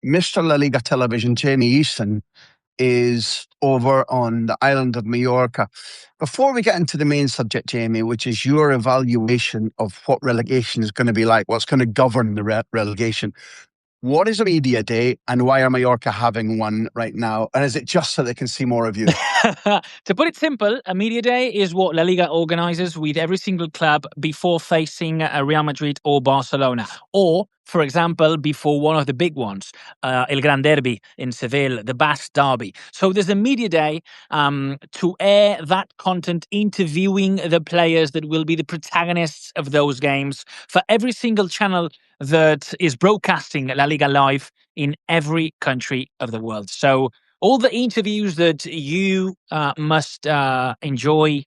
Mr. La Liga television, Jamie Easton, is over on the island of Mallorca. Before we get into the main subject, Jamie, which is your evaluation of what relegation is going to be like, what's going to govern the relegation, what is a media day and why are Mallorca having one right now? And is it just so they can see more of you? To put it simple, a media day is what La Liga organizes with every single club before facing Real Madrid or Barcelona. Or, for example, before one of the big ones, El Gran Derby in Seville, the Basque Derby. So there's a media day to air that content, interviewing the players that will be the protagonists of those games for every single channel that is broadcasting La Liga live in every country of the world. So all the interviews that you must enjoy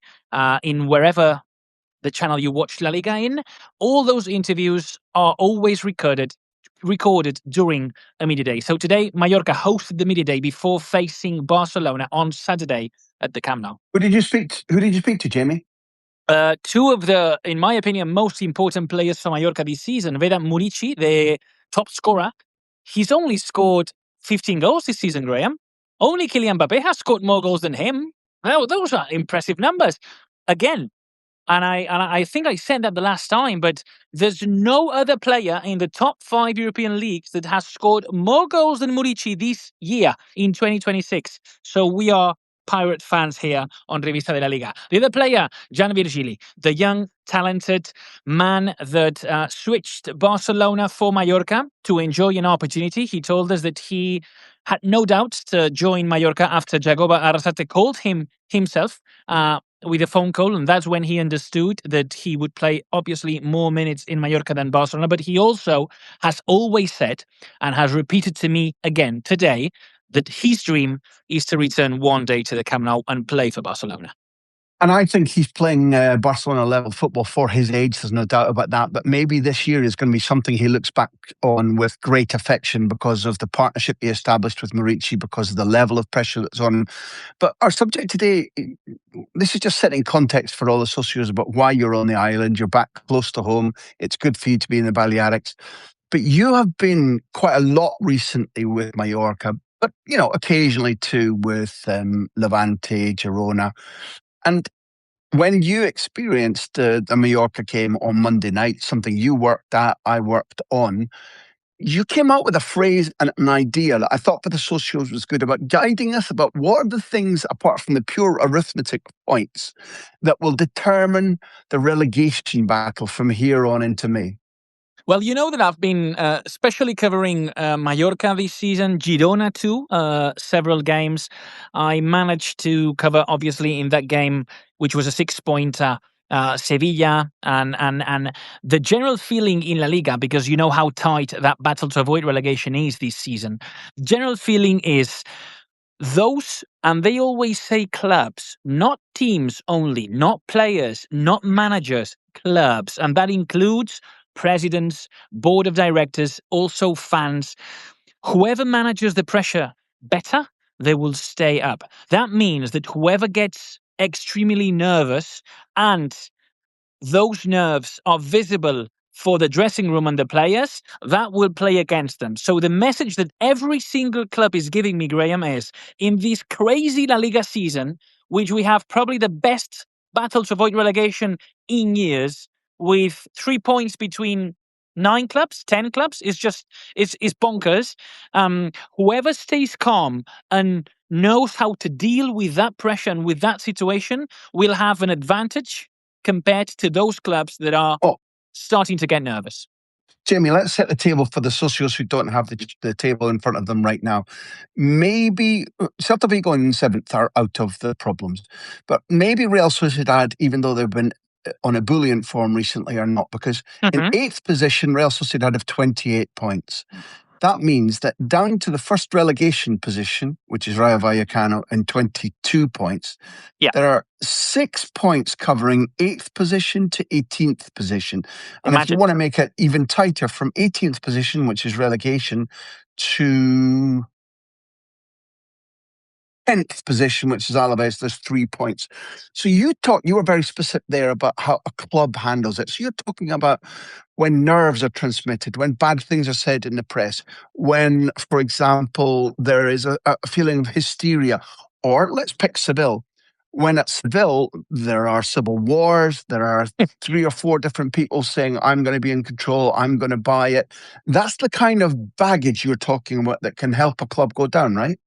in wherever the channel you watch La Liga in, all those interviews are always recorded during a media day. So today, Mallorca hosted the media day before facing Barcelona on Saturday at the Camp Nou. Who did you speak to, Jamie? Two of the, in my opinion, most important players for Mallorca this season. Vedat Murici, the top scorer, he's only scored 15 goals this season, Graham. Only Kylian Mbappe has scored more goals than him. Well, those are impressive numbers. Again, and I think I said that the last time, but there's no other player in the top 5 European leagues that has scored more goals than Murici this year in 2026. So we are Pirate fans here on Revista de la Liga. The other player, Jan Virgili, the young, talented man that switched Barcelona for Mallorca to enjoy an opportunity. He told us that he had no doubt to join Mallorca after Jagoba Arrasate called him himself with a phone call, and that's when he understood that he would play obviously more minutes in Mallorca than Barcelona. But he also has always said, and has repeated to me again today, that his dream is to return one day to the Camp Nou and play for Barcelona. And I think he's playing Barcelona-level football for his age. There's no doubt about that. But maybe this year is going to be something he looks back on with great affection because of the partnership he established with Murici, because of the level of pressure that's on him. But our subject today, this is just setting context for all the socios about why you're on the island. You're back close to home. It's good for you to be in the Balearics. But you have been quite a lot recently with Mallorca, but, you know, occasionally too with Levante, Girona. And when you experienced the Mallorca game on Monday night, something you worked at, I worked on, you came out with a phrase and an idea that I thought for the socials was good about guiding us about what are the things, apart from the pure arithmetic points, that will determine the relegation battle from here on into May. Well, you know that I've been especially covering Mallorca this season, Girona too, several games. I managed to cover, obviously, in that game, which was a 6-pointer, Sevilla, and the general feeling in La Liga, because you know how tight that battle to avoid relegation is this season. General feeling is those, and they always say clubs, not teams only, not players, not managers, clubs, and that includes presidents, board of directors, also fans. Whoever manages the pressure better, they will stay up. That means that whoever gets extremely nervous and those nerves are visible for the dressing room and the players, that will play against them. So the message that every single club is giving me, Graham, is in this crazy La Liga season, which we have probably the best battle to avoid relegation in years, with 3 points between 9 clubs, 10 clubs, is bonkers. Whoever stays calm and knows how to deal with that pressure and with that situation will have an advantage compared to those clubs that are starting to get nervous. Jamie, let's set the table for the socios who don't have the table in front of them right now. Maybe Celta Vigo in 7th are out of the problems, but maybe Real Sociedad, even though they've been on a bullion form recently, are not, because in 8th position, Real Sociedad have 28 points. That means that down to the first relegation position, which is Rayo Vallecano, in 22 points, there are 6 points covering 8th position to 18th position. And if you want to make it even tighter, from 18th position, which is relegation, to 10th position, which is Alaves. There's 3 points. So you were very specific there about how a club handles it. So you're talking about when nerves are transmitted, when bad things are said in the press, when, for example, there is a feeling of hysteria, or let's pick Seville. When at Seville, there are civil wars, there are 3 or 4 different people saying, I'm going to be in control, I'm going to buy it. That's the kind of baggage you're talking about that can help a club go down, right?